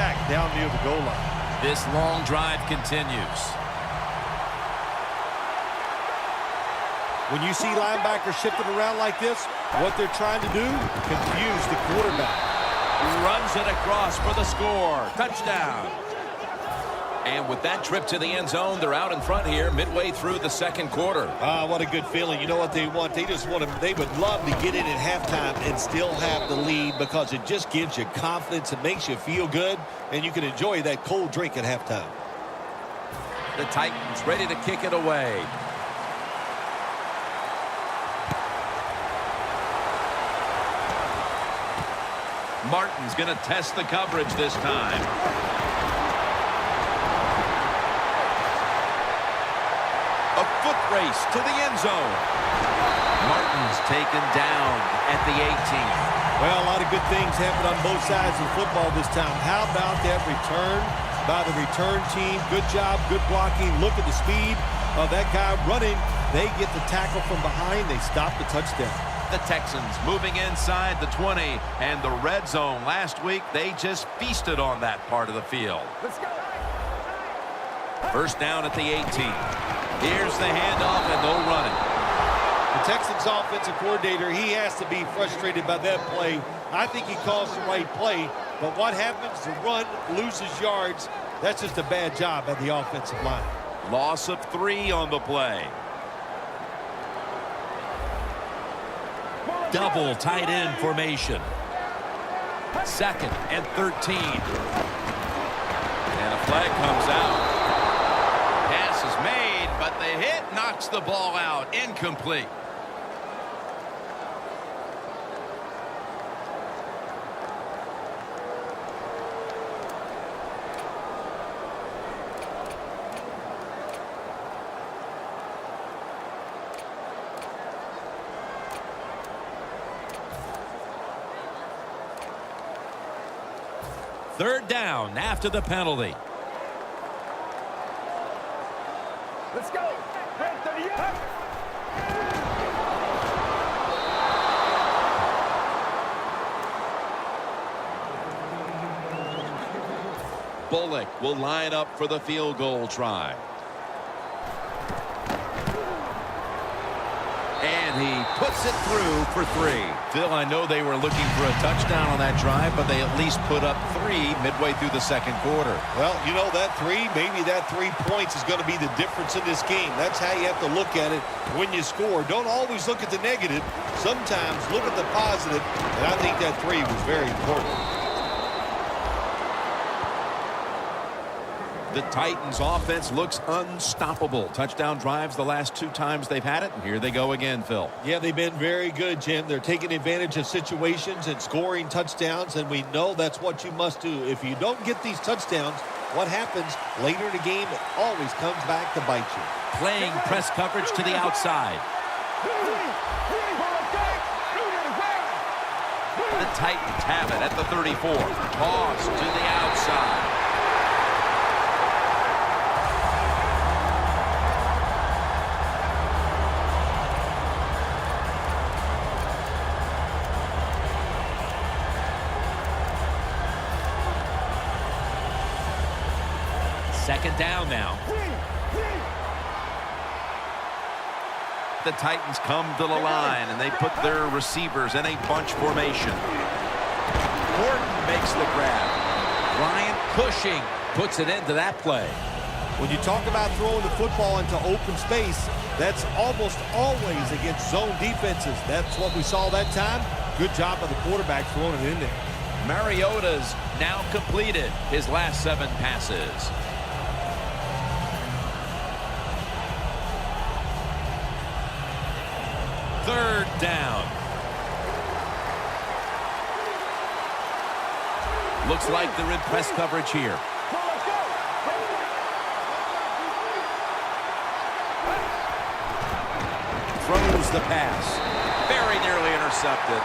sack down near the goal line. This long drive continues. When you see linebackers shifting around like this, what they're trying to do, confuse the quarterback. Runs it across for the score. Touchdown. And with that trip to the end zone, they're out in front here midway through the second quarter. What a good feeling. You know what they want? They would love to get in at halftime and still have the lead because it just gives you confidence. It makes you feel good, and you can enjoy that cold drink at halftime. The Titans ready to kick it away. Martin's going to test the coverage this time. A foot race to the end zone. Martin's taken down at the 18. Well, a lot of good things happen on both sides of football this time. How about that return by the return team? Good job, good blocking. Look at the speed of that guy running. They get the tackle from behind. They stop the touchdown. The Texans moving inside the 20 and the red zone. Last week, they just feasted on that part of the field. Let's go. First down at the 18. Here's the handoff and no running. The Texans offensive coordinator, he has to be frustrated by that play. I think he calls the right play, but what happens? The run loses yards. That's just a bad job by the offensive line. Loss of 3 on the play. Double tight end formation. 2nd and 13. And a flag comes out. Pass is made, but the hit knocks the ball out. Incomplete. Third down after the penalty. Let's go. Bullock will line up for the field goal try. And he puts it through for 3. Phil, I know they were looking for a touchdown on that drive, but they at least put up 3 midway through the second quarter. Well, you know, that 3, maybe that 3 points is going to be the difference in this game. That's how you have to look at it when you score. Don't always look at the negative. Sometimes look at the positive, and I think that 3 was very important. The Titans offense looks unstoppable. Touchdown drives the last 2 times they've had it. And here they go again, Phil. Yeah, they've been very good, Jim. They're taking advantage of situations and scoring touchdowns, and we know that's what you must do. If you don't get these touchdowns, what happens later in the game, it always comes back to bite you. Playing press coverage to the outside. The Titans have it at the 34. Toss to the outside. Second down now. The Titans come to the line, and they put their receivers in a bunch formation. Gordon makes the grab. Ryan Cushing puts it into that play. When you talk about throwing the football into open space, that's almost always against zone defenses. That's what we saw that time. Good job by the quarterback throwing it in there. Mariota's now completed his last 7 passes. Third down. Looks like they're in press coverage here. Throws the pass. Very nearly intercepted.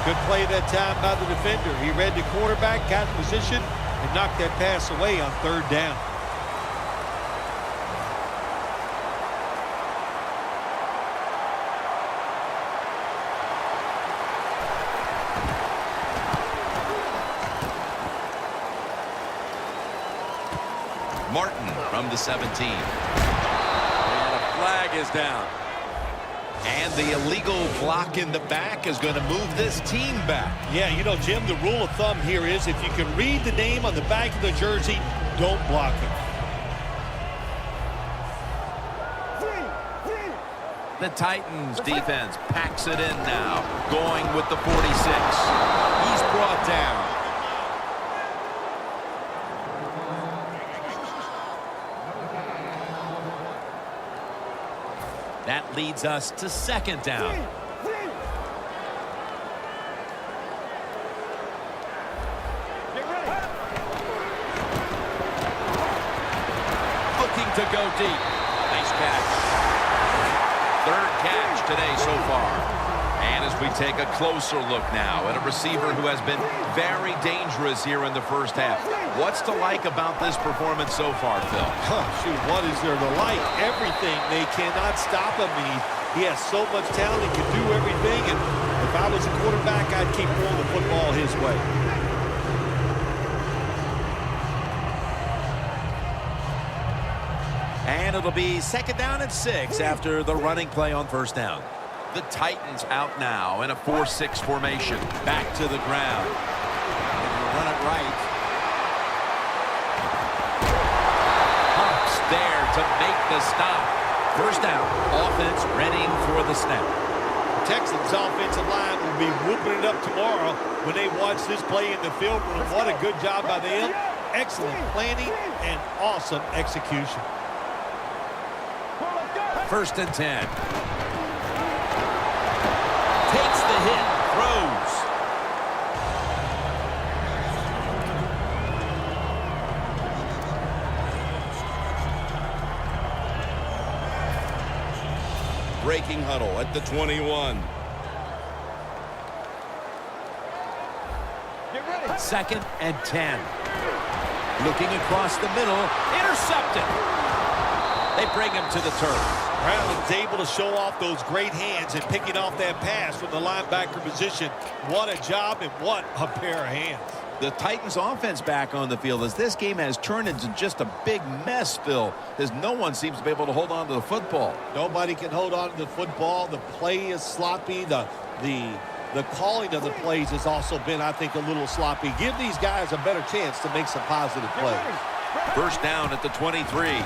Good play that time by the defender. He read the quarterback, got in position, and knocked that pass away on third down. Martin from the 17. And a flag is down. And the illegal block in the back is going to move this team back. Yeah, you know, Jim, the rule of thumb here is if you can read the name on the back of the jersey, don't block it. The Titans defense packs it in now, going with the 46. He's brought down. That leads us to second down. Looking to go deep. Nice catch. Third catch today so far. And as we take a closer look now at a receiver who has been very dangerous here in the first half. What's to like about this performance so far, Phil? Shoot, what is there to like? Everything. They cannot stop him. He has so much talent. He can do everything. And if I was a quarterback, I'd keep throwing the football his way. And it'll be second down and 6 after the running play on first down. The Titans out now in a 4-6 formation. Back to the ground. Run it right. Humps there to make the stop. First down. Offense ready for the snap. Texans offensive line will be whooping it up tomorrow when they watch this play in the field room. What a good job by them. Excellent planning and awesome execution. First and 10. Takes the hit. Throws. Breaking huddle at the 21. Second and 10. Looking across the middle. Intercepted. They bring him to the turf. Brown's able to show off those great hands and picking off that pass from the linebacker position. What a job and what a pair of hands. The Titans offense back on the field as this game has turned into just a big mess, Phil, as no one seems to be able to hold on to the football. Nobody can hold on to the football. The play is sloppy. The calling of the plays has also been, I think, a little sloppy. Give these guys a better chance to make some positive plays. First down at the 23.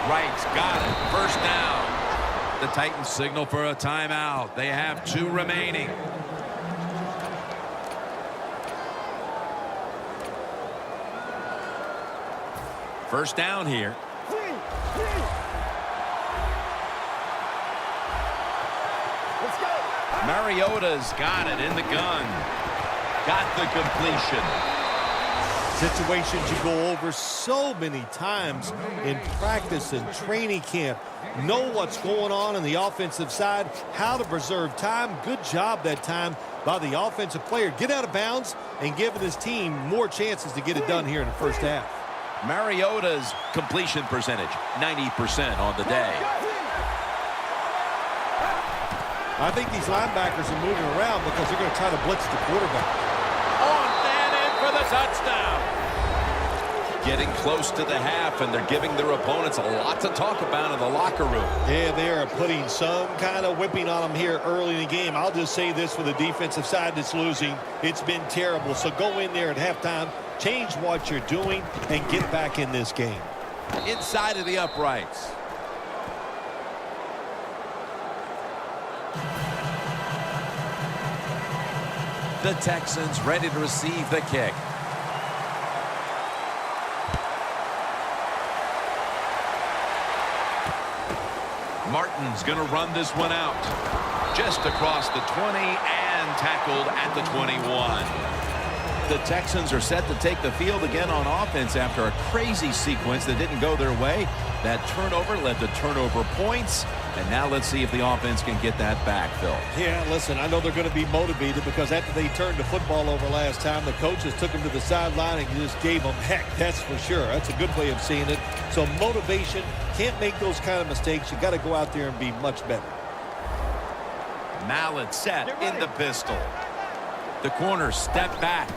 Wright's got it. First down. The Titans signal for a timeout. They have 2 remaining. First down here. Let's go. Mariota's got it in the gun. Got the completion. Situations you go over so many times in practice and training camp. Know what's going on the offensive side, how to preserve time. Good job that time by the offensive player. Get out of bounds and giving his team more chances to get it done here in the first half. Mariota's completion percentage, 90% on the day. I think these linebackers are moving around because they're going to try to blitz the quarterback. On and in for the touchdown. Getting close to the half, and they're giving their opponents a lot to talk about in the locker room. Yeah, they are putting some kind of whipping on them here early in the game. I'll just say this for the defensive side that's losing. It's been terrible. So go in there at halftime, change what you're doing, and get back in this game. Inside of the uprights. The Texans ready to receive the kick. Martin's going to run this one out. Just across the 20 and tackled at the 21. The Texans are set to take the field again on offense after a crazy sequence that didn't go their way. That turnover led to turnover points. And now let's see if the offense can get that back, Phil. Yeah, listen, I know they're going to be motivated because after they turned the football over last time, the coaches took them to the sideline and just gave them heck, that's for sure. That's a good way of seeing it. So motivation, can't make those kind of mistakes. You got to go out there and be much better. Mallet set in the pistol. The corner step back.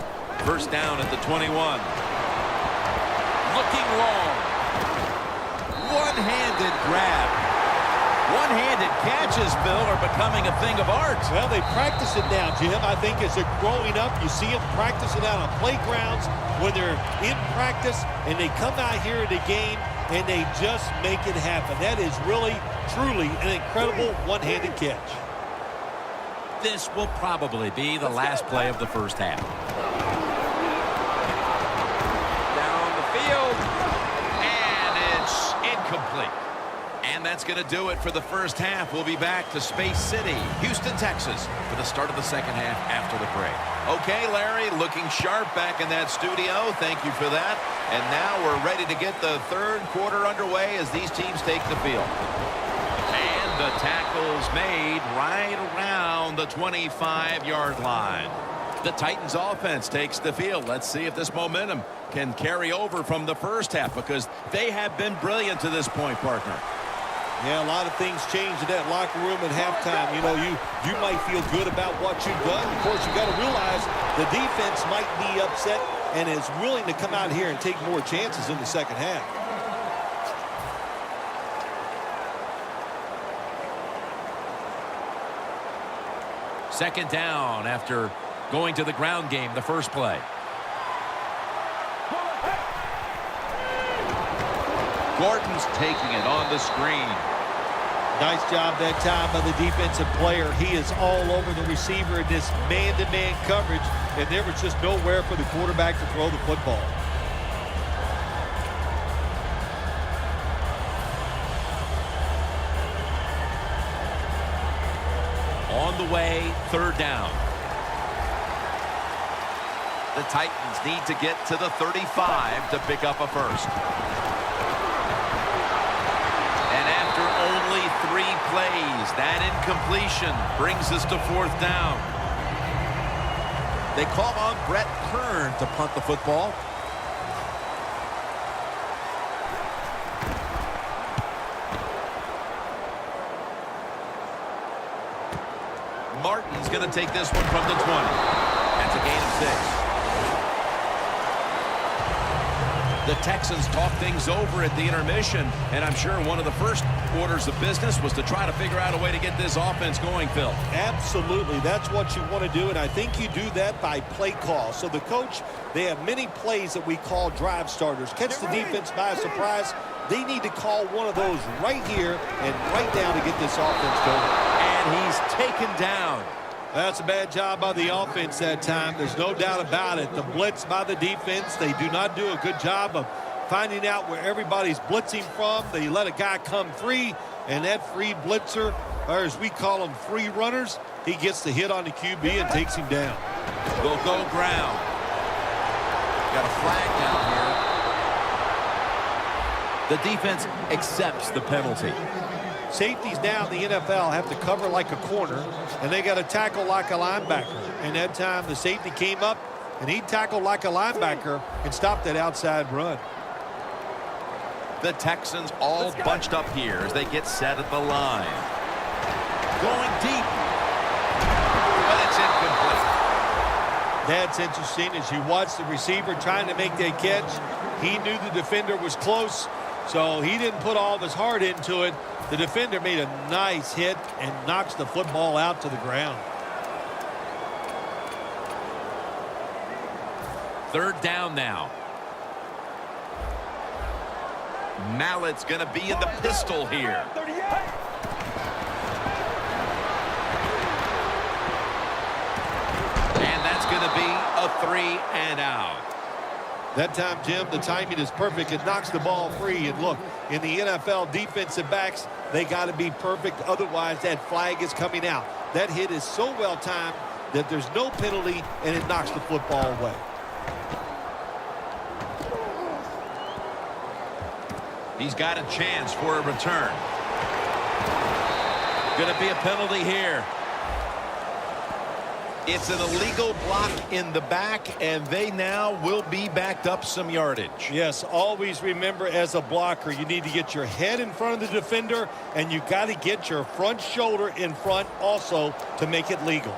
First down at the 21. looking long. One-handed grab. One-handed catches, Bill, are becoming a thing of art. Well, they practice it now, Jim. I think as they're growing up, you see them practice it out on playgrounds when they're in practice, and they come out here in the game, and they just make it happen. That is really, truly an incredible one-handed catch. This will probably be the last play of the first half. Down the field, and it's incomplete. And that's going to do it for the first half. We'll be back to Space City, Houston, Texas, for the start of the second half after the break. Okay, Larry, looking sharp back in that studio. Thank you for that. And now we're ready to get the third quarter underway as these teams take the field. And the tackle's made right around the 25-yard line. The Titans offense takes the field. Let's see if this momentum can carry over from the first half, because they have been brilliant to this point, partner. Yeah, a lot of things changed in that locker room at halftime. You know, you might feel good about what you've done. Of course, you got to realize the defense might be upset and is willing to come out here and take more chances in the second half. Second down after going to the ground game the first play. Gordon's taking it on the screen. Nice job that time by the defensive player. He is all over the receiver in this man-to-man coverage, and there was just nowhere for the quarterback to throw the football. On the way, third down. The Titans need to get to the 35 to pick up a first. And after only 3 plays, that incompletion brings us to fourth down. They call on Brett Kern to punt the football. Martin's going to take this one from the 20. That's a gain of 6. The Texans talk things over at the intermission, and I'm sure one of the first orders of business was to try to figure out a way to get this offense going, Phil. Absolutely. That's what you want to do, and I think you do that by play call. So the coach, they have many plays that we call drive starters. Catch the defense by surprise. They need to call one of those right here and right now to get this offense going. And he's taken down. That's a bad job by the offense that time. There's no doubt about it. The blitz by the defense, they do not do a good job of finding out where everybody's blitzing from. They let a guy come free, and that free blitzer, or as we call them, free runners, he gets the hit on the QB and takes him down. They'll go ground. Got a flag down here. The defense accepts the penalty. Safeties now in the NFL have to cover like a corner, and they got to tackle like a linebacker. And that time the safety came up, and he tackled like a linebacker and stopped that outside run. The Texans all bunched up here as they get set at the line. Going deep. But it's incomplete. That's interesting. As you watch the receiver trying to make that catch, he knew the defender was close, so he didn't put all of his heart into it. The defender made a nice hit and knocks the football out to the ground. Third down now. Mallett's going to be in the pistol here. And that's going to be a 3 and out. That time, Jim, the timing is perfect. It knocks the ball free. And look, in the NFL, defensive backs, they got to be perfect. Otherwise, that flag is coming out. That hit is so well timed that there's no penalty, and it knocks the football away. He's got a chance for a return. Going to be a penalty here. It's an illegal block in the back, and they now will be backed up some yardage. Yes, always remember as a blocker, you need to get your head in front of the defender, and you got to get your front shoulder in front also to make it legal.